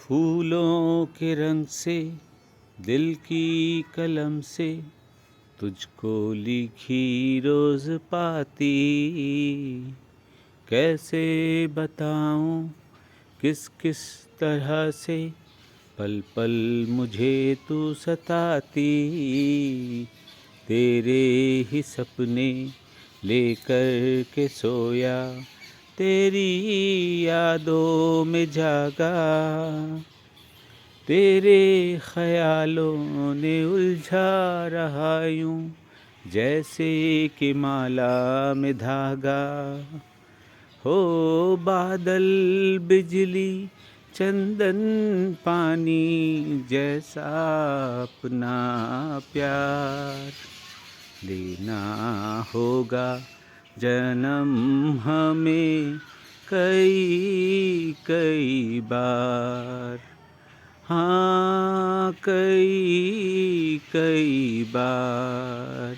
फूलों के रंग से दिल की कलम से तुझको लिखी रोज पाती, कैसे बताऊं किस किस तरह से पल पल मुझे तू सताती। तेरे ही सपने लेकर के सोया, तेरी यादों में जागा, तेरे ख्यालों ने उलझा रहा यूं जैसे कि माला में धागा। हो बादल बिजली चंदन पानी जैसा अपना प्यार लेना होगा जन्म हमें कई कई बार। हाँ, कई कई बार।